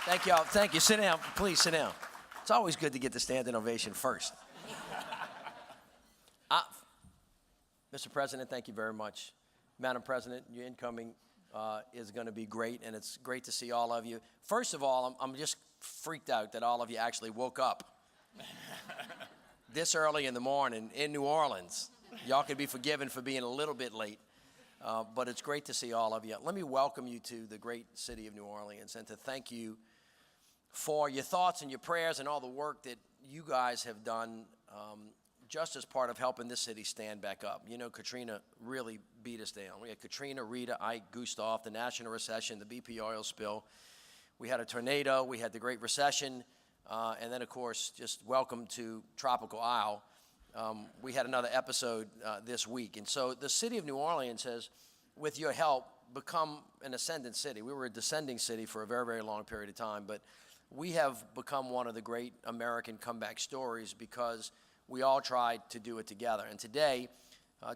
Thank y'all. Thank you. Sit down. Please sit down. It's always good to get the standing ovation first. Mr. President, thank you very much. Madam President, your incoming is going to be great, and it's great to see all of you. First of all, I'm just freaked out that all of you actually woke up this early in the morning in New Orleans. Y'all can be forgiven for being a little bit late, but it's great to see all of you. Let me welcome you to the great city of New Orleans and to thank you for your thoughts and your prayers and all the work that you guys have done just as part of helping this city stand back up. You know, Katrina really beat us down. We had Katrina, Rita, Ike, Gustav, the national recession, the BP oil spill. We had a tornado. We had the Great Recession. And then, of course, just welcome to Tropical Isle. We had another episode this week. And so the city of New Orleans has, with your help, become an ascendant city. We were a descending city for a very, very long period of time. But we have become one of the great American comeback stories because we all tried to do it together. And today,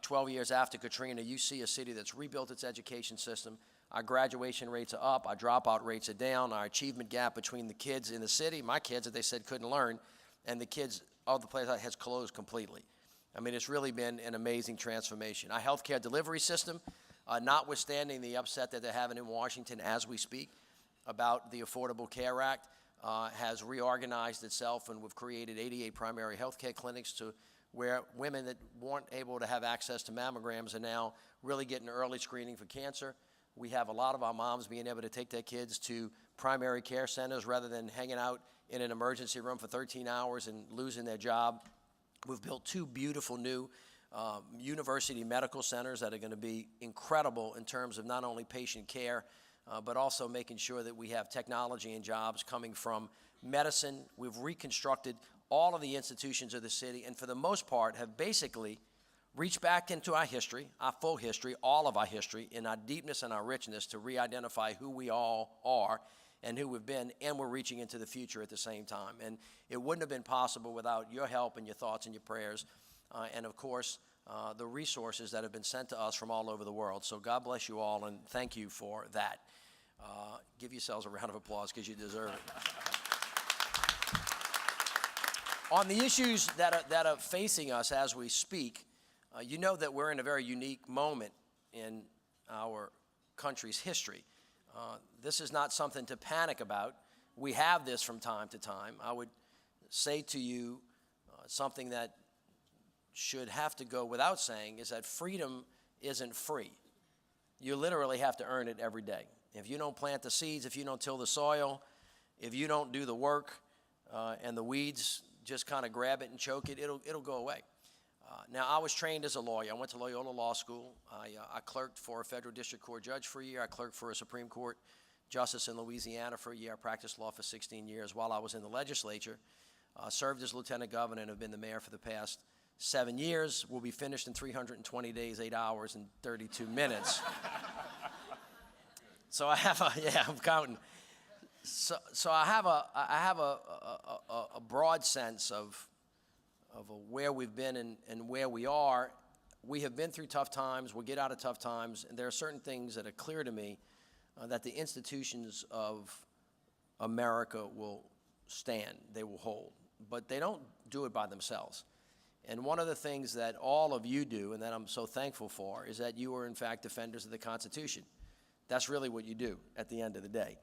12 years after Katrina, you see a city that's rebuilt its education system. Our graduation rates are up. Our dropout rates are down. Our achievement gap between the kids in the city, my kids that they said couldn't learn, and the kids of the place has closed completely. I mean, it's really been an amazing transformation. Our healthcare delivery system, notwithstanding the upset that they're having in Washington as we speak about the Affordable Care Act, has reorganized itself, and we've created 88 primary health care clinics to where women that weren't able to have access to mammograms are now really getting early screening for cancer. We have a lot of our moms being able to take their kids to primary care centers rather than hanging out in an emergency room for 13 hours and losing their job. We've built 2 beautiful new university medical centers that are going to be incredible in terms of not only patient care, but also making sure that we have technology and jobs coming from medicine. We've reconstructed all of the institutions of the city, and for the most part have basically reached back into our history, our full history, all of our history, in our deepness and our richness to re-identify who we all are and who we've been, and we're reaching into the future at the same time. And it wouldn't have been possible without your help and your thoughts and your prayers, and of course, the resources that have been sent to us from all over the world. So God bless you all, and thank you for that. Give yourselves a round of applause because you deserve it. On the issues that are facing us as we speak, you know that we're in a very unique moment in our country's history. This is not something to panic about. We have this from time to time. I would say to you something that should have to go without saying is that freedom isn't free. You literally have to earn it every day. If you don't plant the seeds, if you don't till the soil, if you don't do the work, and the weeds just kind of grab it and choke it, it'll go away. Now, I was trained as a lawyer. I went to Loyola Law School. I clerked for a federal district court judge for a year. I clerked for a Supreme Court justice in Louisiana for a year. I practiced law for 16 years while I was in the legislature. Served as lieutenant governor and have been the mayor for the past 7 years. We'll be finished in 320 days, 8 hours, and 32 minutes. So I have I'm counting. So I have a broad sense of where we've been and where we are. We have been through tough times. We'll get out of tough times. And there are certain things that are clear to me that the institutions of America will stand. They will hold. But they don't do it by themselves. And one of the things that all of you do, and that I'm so thankful for, is that you are, in fact, defenders of the Constitution. That's really what you do at the end of the day.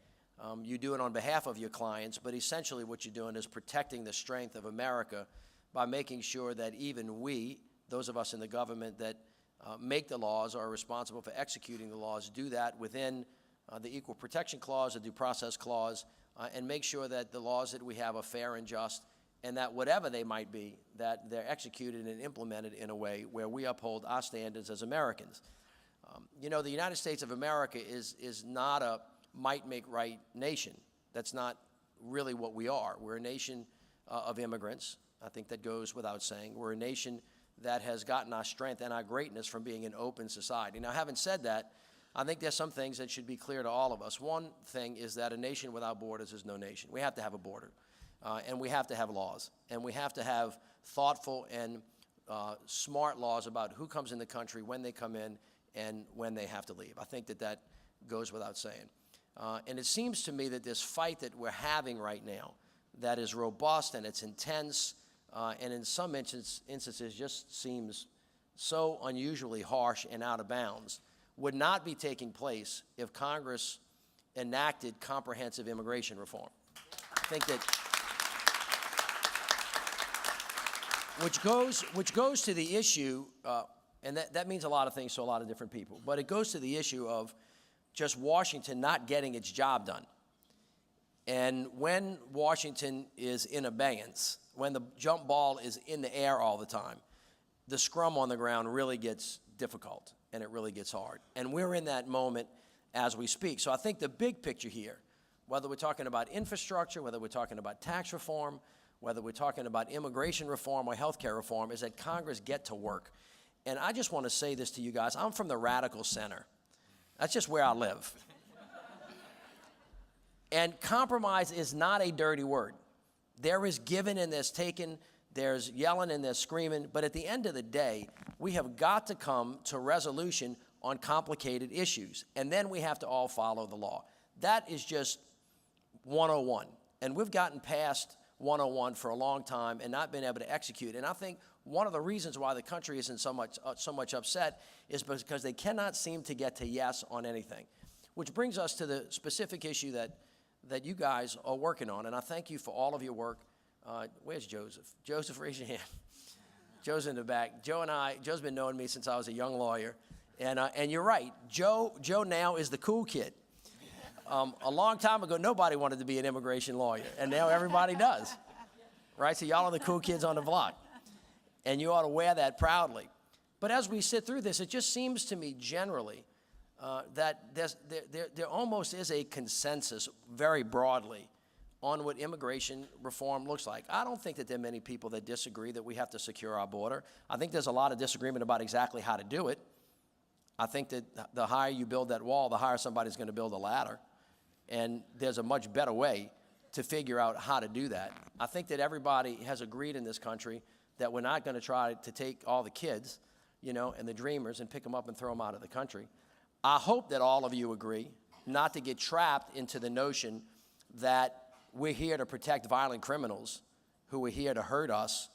You do it on behalf of your clients, but essentially what you're doing is protecting the strength of America by making sure that even we, those of us in the government that make the laws, are responsible for executing the laws, do that within the Equal Protection Clause, the Due Process Clause, and make sure that the laws that we have are fair and just, and that whatever they might be, that they're executed and implemented in a way where we uphold our standards as Americans. You know, the United States of America is not a might make right nation. That's not really what we are. We're a nation of immigrants. I think that goes without saying. We're a nation that has gotten our strength and our greatness from being an open society. Now, having said that, I think there's some things that should be clear to all of us. One thing is that a nation without borders is no nation. We have to have a border, and we have to have laws, and we have to have thoughtful and smart laws about who comes in the country, when they come in, and when they have to leave. I think that goes without saying. And it seems to me that this fight that we're having right now, that is robust and it's intense, and in some instances just seems so unusually harsh and out of bounds, would not be taking place if Congress enacted comprehensive immigration reform. I think that, which goes to the issue, and that means a lot of things to a lot of different people, but it goes to the issue of just Washington not getting its job done. And when Washington is in abeyance, when the jump ball is in the air all the time, the scrum on the ground really gets difficult and it really gets hard. And we're in that moment as we speak. So I think the big picture here, whether we're talking about infrastructure, whether we're talking about tax reform, whether we're talking about immigration reform or healthcare reform, is that Congress get to work. And I just want to say this to you guys. I'm from the radical center. That's just where I live. And compromise is not a dirty word. There is giving and there's taking, there's yelling and there's screaming, but at the end of the day, we have got to come to resolution on complicated issues, and then we have to all follow the law. That is just 101, and we've gotten past 101 for a long time and not been able to execute. And I think one of the reasons why the country isn't so much upset is because they cannot seem to get to yes on anything, which brings us to the specific issue that you guys are working on, and I thank you for all of your work. Where's Joseph? Joseph, raise your hand. Joe's in the back. Joe's been knowing me since I was a young lawyer, and you're right. Joe now is the cool kid. A long time ago, nobody wanted to be an immigration lawyer, and now everybody does, right? So y'all are the cool kids on the block, and you ought to wear that proudly. But as we sit through this, it just seems to me generally that there almost is a consensus very broadly on what immigration reform looks like. I don't think that there are many people that disagree that we have to secure our border. I think there's a lot of disagreement about exactly how to do it. I think that the higher you build that wall, the higher somebody's going to build a ladder. And there's a much better way to figure out how to do that. I think that everybody has agreed in this country that we're not going to try to take all the kids, and the dreamers and pick them up and throw them out of the country. I hope that all of you agree not to get trapped into the notion that we're here to protect violent criminals who are here to hurt us.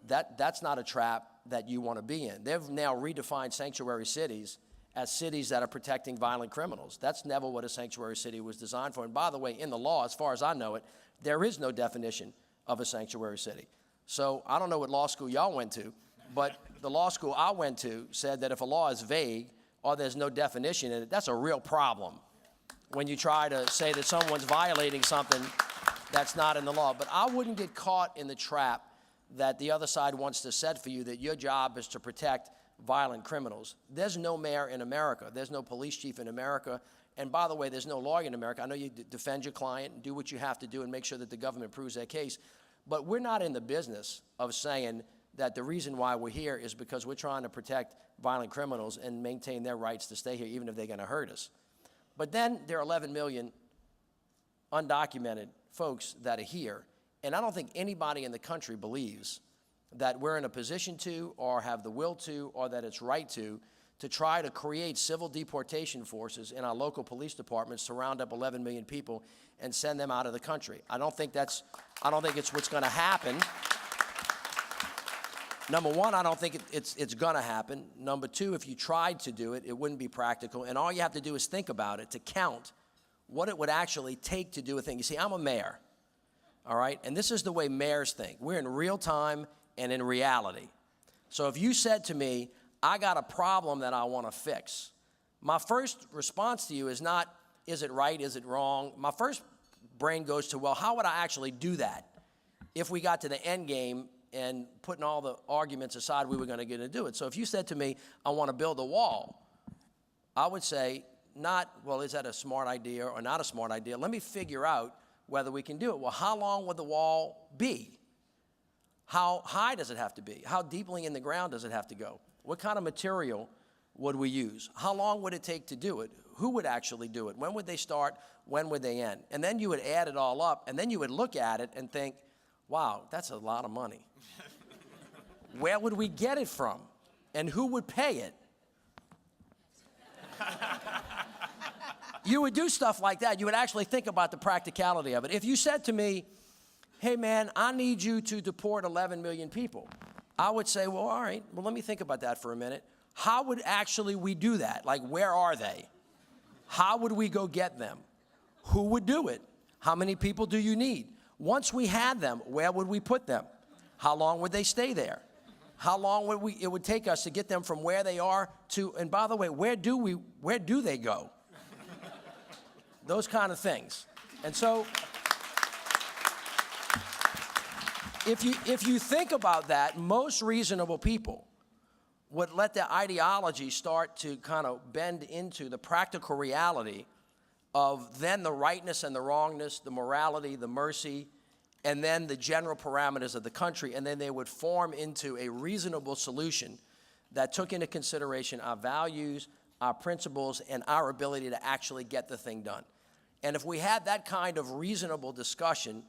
That's not a trap that you want to be in. They've now redefined sanctuary cities as cities that are protecting violent criminals. That's never what a sanctuary city was designed for. And by the way, in the law, as far as I know it, there is no definition of a sanctuary city. So I don't know what law school y'all went to, but the law school I went to said that if a law is vague or there's no definition in it, that's a real problem when you try to say that someone's violating something that's not in the law. But I wouldn't get caught in the trap that the other side wants to set for you, that your job is to protect violent criminals. There's no mayor in America. There's no police chief in America. And by the way, there's no lawyer in America. I know you defend your client and do what you have to do and make sure that the government proves their case. But we're not in the business of saying that the reason why we're here is because we're trying to protect violent criminals and maintain their rights to stay here, even if they're going to hurt us. But then there are 11 million undocumented folks that are here. And I don't think anybody in the country believes that we're in a position to, or have the will to, or that it's right to try to create civil deportation forces in our local police departments to round up 11 million people and send them out of the country. I don't think it's what's going to happen. Number one, I don't think it's going to happen. Number two, if you tried to do it, it wouldn't be practical. And all you have to do is think about it to count what it would actually take to do a thing. You see, I'm a mayor, all right? And this is the way mayors think. We're in real time and in reality. So if you said to me, I got a problem that I want to fix, my first response to you is not, is it right, is it wrong? My first brain goes to, well, how would I actually do that if we got to the end game and putting all the arguments aside, we were going to get to do it? So if you said to me, I want to build a wall, I would say, not, well, is that a smart idea or not a smart idea? Let me figure out whether we can do it. Well, how long would the wall be? How high does it have to be? How deeply in the ground does it have to go? What kind of material would we use? How long would it take to do it? Who would actually do it? When would they start? When would they end? And then you would add it all up, and then you would look at it and think, wow, that's a lot of money. Where would we get it from? And who would pay it? you would do stuff like that. You would actually think about the practicality of it. If you said to me, hey, man, I need you to deport 11 million people, I would say, well, all right, well, let me think about that for a minute. How would actually we do that? Like, where are they? How would we go get them? Who would do it? How many people do you need? Once we had them, where would we put them? How long would they stay there? How long would it would take us to get them from where they are to, and by the way, where do they go? Those kind of things. And so, if you think about that, most reasonable people would let their ideology start to kind of bend into the practical reality of then the rightness and the wrongness, the morality, the mercy, and then the general parameters of the country, and then they would form into a reasonable solution that took into consideration our values, our principles, and our ability to actually get the thing done. And if we had that kind of reasonable discussion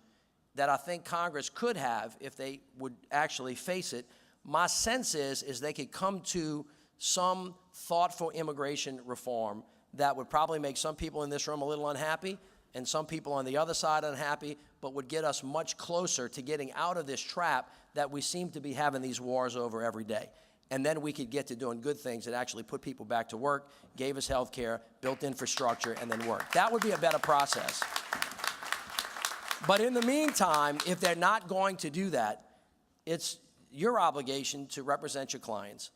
that I think Congress could have if they would actually face it, my sense is they could come to some thoughtful immigration reform that would probably make some people in this room a little unhappy and some people on the other side unhappy, but would get us much closer to getting out of this trap that we seem to be having these wars over every day. And then we could get to doing good things that actually put people back to work, gave us health care, built infrastructure, and then work. That would be a better process. But in the meantime, if they're not going to do that, it's your obligation to represent your clients.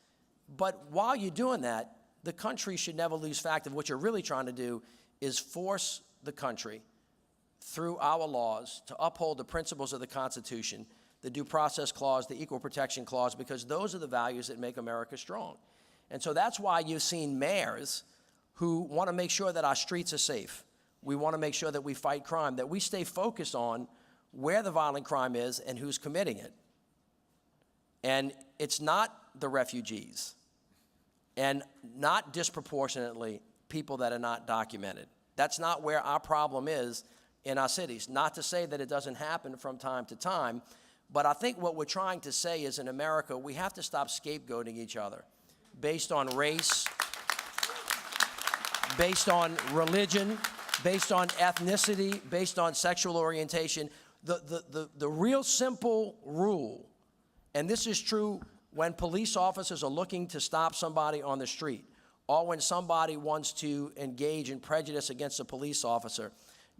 But while you're doing that, the country should never lose fact of what you're really trying to do is force the country through our laws to uphold the principles of the Constitution, the Due Process Clause, the Equal Protection Clause, because those are the values that make America strong. And so that's why you've seen mayors who want to make sure that our streets are safe. We want to make sure that we fight crime, that we stay focused on where the violent crime is and who's committing it. And it's not the refugees and not disproportionately people that are not documented. That's not where our problem is in our cities. Not to say that it doesn't happen from time to time, but I think what we're trying to say is in America, we have to stop scapegoating each other based on race, based on religion, based on ethnicity, based on sexual orientation. The real simple rule, and this is true when police officers are looking to stop somebody on the street, or when somebody wants to engage in prejudice against a police officer,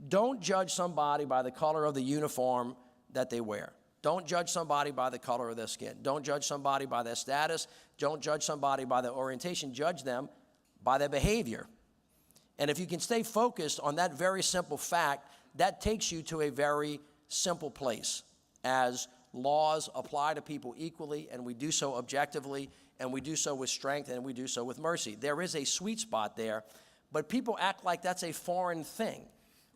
don't judge somebody by the color of the uniform that they wear. Don't judge somebody by the color of their skin. Don't judge somebody by their status. Don't judge somebody by their orientation. Judge them by their behavior. And if you can stay focused on that very simple fact, that takes you to a very simple place as laws apply to people equally, and we do so objectively, and we do so with strength, and we do so with mercy. There is a sweet spot there, but people act like that's a foreign thing.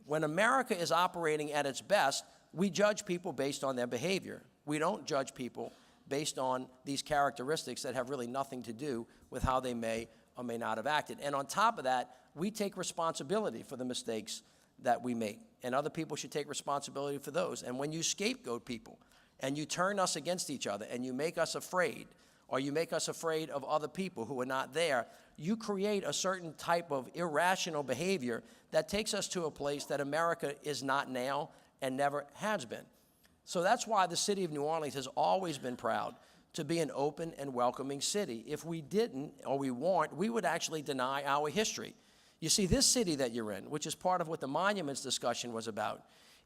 When America is operating at its best, we judge people based on their behavior. We don't judge people based on these characteristics that have really nothing to do with how they may or may not have acted. And on top of that, we take responsibility for the mistakes that we make, and other people should take responsibility for those. And when you scapegoat people and you turn us against each other and you make us afraid, or you make us afraid of other people who are not there, you create a certain type of irrational behavior that takes us to a place that America is not now and never has been. So that's why the city of New Orleans has always been proud to be an open and welcoming city. If we didn't, or we weren't, we would actually deny our history. You see, this city that you're in, which is part of what the monuments discussion was about,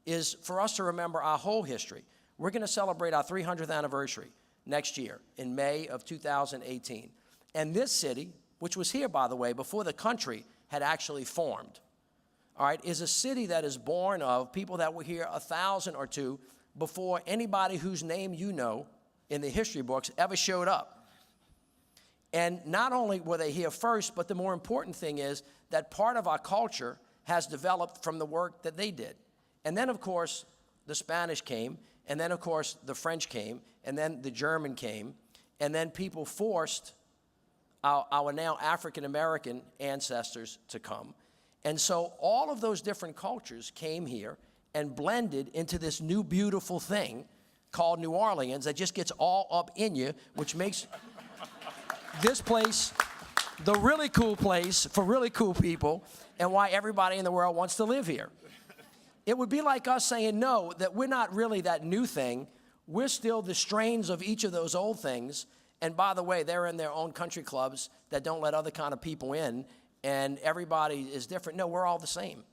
is for us to remember our whole history. We're going to celebrate our 300th anniversary next year in May of 2018. And this city, which was here, by the way, before the country had actually formed, all right, is a city that is born of people that were here 1,000 or two before anybody whose name you know in the history books ever showed up. And not only were they here first, but the more important thing is that part of our culture has developed from the work that they did. And then, of course, the Spanish came, and then, of course, the French came, and then the German came, and then people forced our now African-American ancestors to come. And so all of those different cultures came here and blended into this new beautiful thing called New Orleans that just gets all up in you, which makes this place the really cool place for really cool people and why everybody in the world wants to live here. It would be like us saying, no, that we're not really that new thing. We're still the strains of each of those old things. And by the way, they're in their own country clubs that don't let other kind of people in, and everybody is different. No, we're all the same.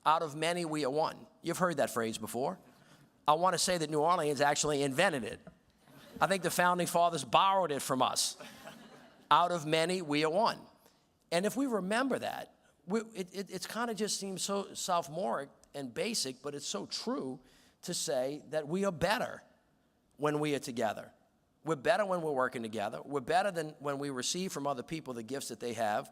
Out of many, we are one. You've heard that phrase before. I want to say that New Orleans actually invented it. I think the founding fathers borrowed it from us. Out of many, we are one. And if we remember that, it's kind of just seems so sophomoric and basic, but it's so true to say that we are better when we are together. We're better when we're working together. We're better than when we receive from other people the gifts that they have.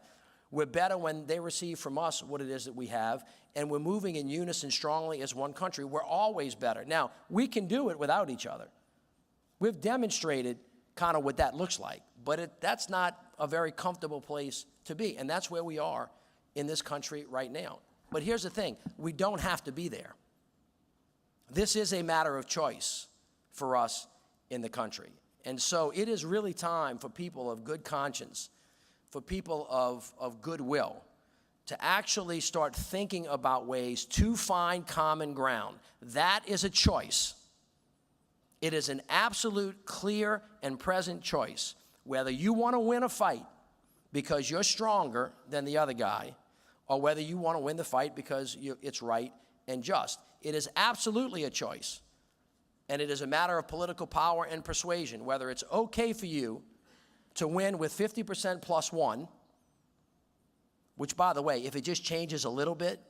We're better when they receive from us what it is that we have, and we're moving in unison strongly as one country. We're always better. Now, we can do it without each other. We've demonstrated kind of what that looks like, but that's not a very comfortable place to be, and that's where we are in this country right now. But here's the thing, we don't have to be there. This is a matter of choice for us in the country. And so it is really time for people of good conscience, for people of goodwill, to actually start thinking about ways to find common ground. That is a choice. It is an absolute, clear, and present choice. Whether you want to win a fight because you're stronger than the other guy, or whether you want to win the fight because it's right and just. It is absolutely a choice. And it is a matter of political power and persuasion, whether it's okay for you to win with 50% plus one, which, by the way, if it just changes a little bit,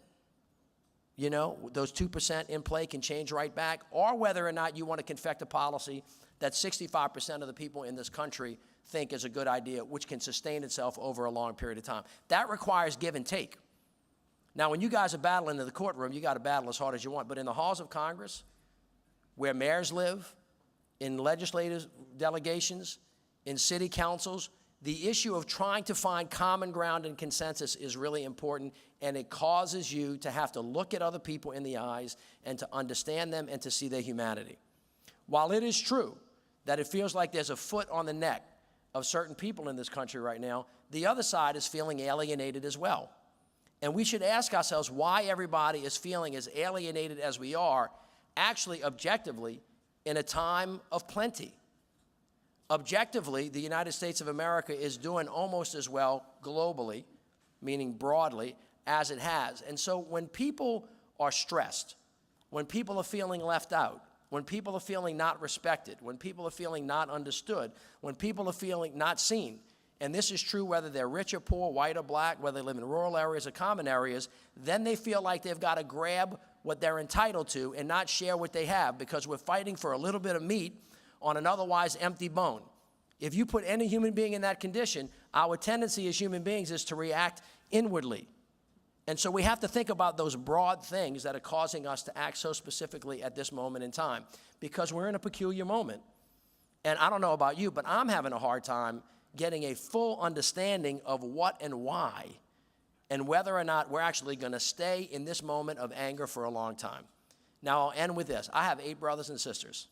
you know, those 2% in play can change right back, or whether or not you want to confect a policy that 65% of the people in this country think is a good idea, which can sustain itself over a long period of time. That requires give and take. Now, when you guys are battling in the courtroom, you got to battle as hard as you want, but in the halls of Congress, where mayors live, in legislative delegations, in city councils, the issue of trying to find common ground and consensus is really important, and it causes you to have to look at other people in the eyes and to understand them and to see their humanity. While it is true that it feels like there's a foot on the neck of certain people in this country right now, the other side is feeling alienated as well. And we should ask ourselves why everybody is feeling as alienated as we are, actually objectively, in a time of plenty. Objectively, the United States of America is doing almost as well globally, meaning broadly, as it has. And so when people are stressed, when people are feeling left out, when people are feeling not respected, when people are feeling not understood, when people are feeling not seen, and this is true whether they're rich or poor, white or black, whether they live in rural areas or common areas, then they feel like they've got to grab what they're entitled to and not share what they have, because we're fighting for a little bit of meat on an otherwise empty bone. If you put any human being in that condition, our tendency as human beings is to react inwardly. And so we have to think about those broad things that are causing us to act so specifically at this moment in time, because we're in a peculiar moment. And I don't know about you, but I'm having a hard time getting a full understanding of what and why, and whether or not we're actually going to stay in this moment of anger for a long time. Now, I'll end with this. I have 8 brothers and sisters,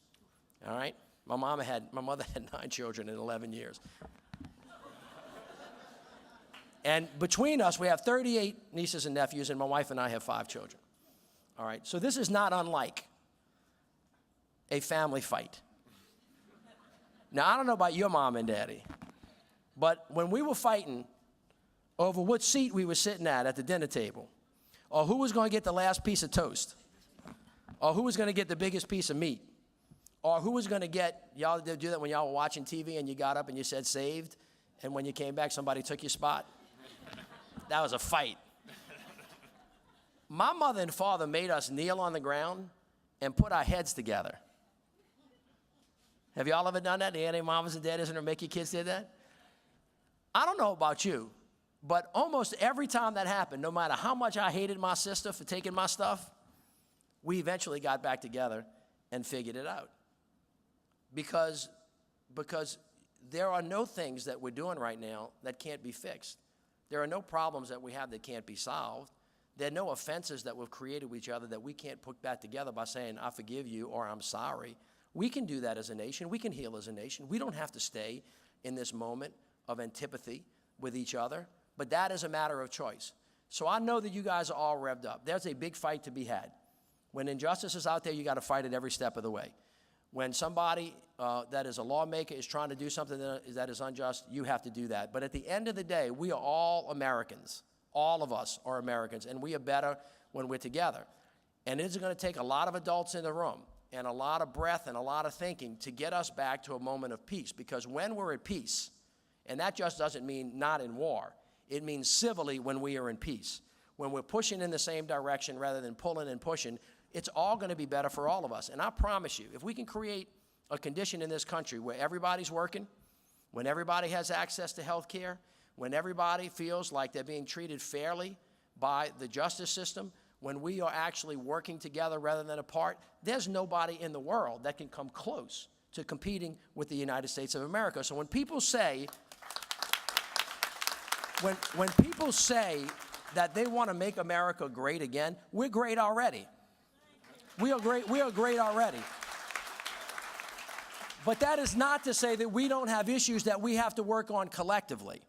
all right? My mother had 9 children in 11 years. And between us, we have 38 nieces and nephews, and my wife and I have 5 children. All right, so this is not unlike a family fight. Now, I don't know about your mom and daddy, but when we were fighting over what seat we were sitting at the dinner table, or who was going to get the last piece of toast, or who was going to get the biggest piece of meat, or who was going to get, y'all did do that when y'all were watching TV and you got up and you said saved, and when you came back, somebody took your spot? That was a fight. My mother and father made us kneel on the ground and put our heads together. Have y'all ever done that? Any mamas and daddies and make your kids do that? I don't know about you, but almost every time that happened, no matter how much I hated my sister for taking my stuff, we eventually got back together and figured it out. Because there are no things that we're doing right now that can't be fixed. There are no problems that we have that can't be solved. There are no offenses that we've created with each other that we can't put back together by saying, I forgive you, or I'm sorry. We can do that as a nation. We can heal as a nation. We don't have to stay in this moment of antipathy, with each other, but that is a matter of choice. So I know that you guys are all revved up. There's a big fight to be had. When injustice is out there, you got to fight it every step of the way. When somebody that is a lawmaker is trying to do something that is unjust, you have to do that. But at the end of the day, we are all Americans. All of us are Americans, and we are better when we're together. And it's going to take a lot of adults in the room and a lot of breath and a lot of thinking to get us back to a moment of peace. Because when we're at peace, and that just doesn't mean not in war, it means civilly when we are in peace. When we're pushing in the same direction rather than pulling and pushing, it's all going to be better for all of us. And I promise you, if we can create a condition in this country where everybody's working, when everybody has access to health care, when everybody feels like they're being treated fairly by the justice system, when we are actually working together rather than apart, there's nobody in the world that can come close to competing with the United States of America. So when people say, when people say that they want to make America great again, we're great already. We are great already. But that is not to say that we don't have issues that we have to work on collectively.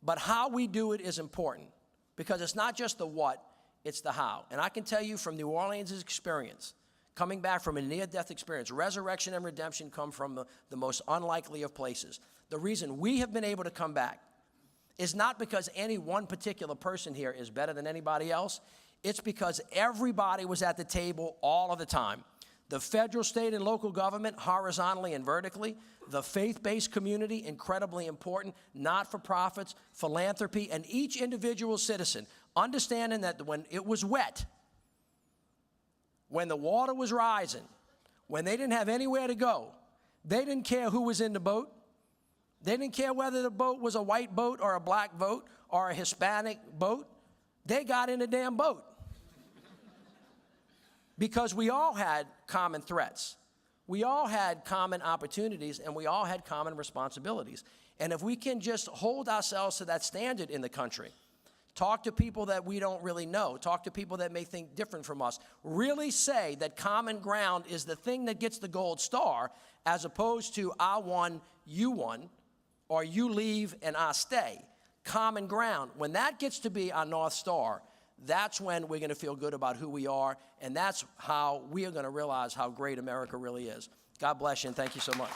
But how we do it is important, because it's not just the what, it's the how. And I can tell you from New Orleans' experience, coming back from a near-death experience, resurrection and redemption come from the most unlikely of places. The reason we have been able to come back is not because any one particular person here is better than anybody else. It's because everybody was at the table all of the time. The federal, state, and local government, horizontally and vertically. The faith-based community, incredibly important. Not-for-profits, philanthropy, and each individual citizen, understanding that when it was wet, when the water was rising, when they didn't have anywhere to go, they didn't care who was in the boat. They didn't care whether the boat was a white boat or a black boat or a Hispanic boat. They got in a damn boat. Because we all had common threats. We all had common opportunities, and we all had common responsibilities. And if we can just hold ourselves to that standard in the country, talk to people that we don't really know, talk to people that may think different from us, really say that common ground is the thing that gets the gold star, as opposed to I won, or you leave and I stay. Common ground. When that gets to be our North Star, that's when we're going to feel good about who we are, and that's how we are going to realize how great America really is. God bless you, and thank you so much.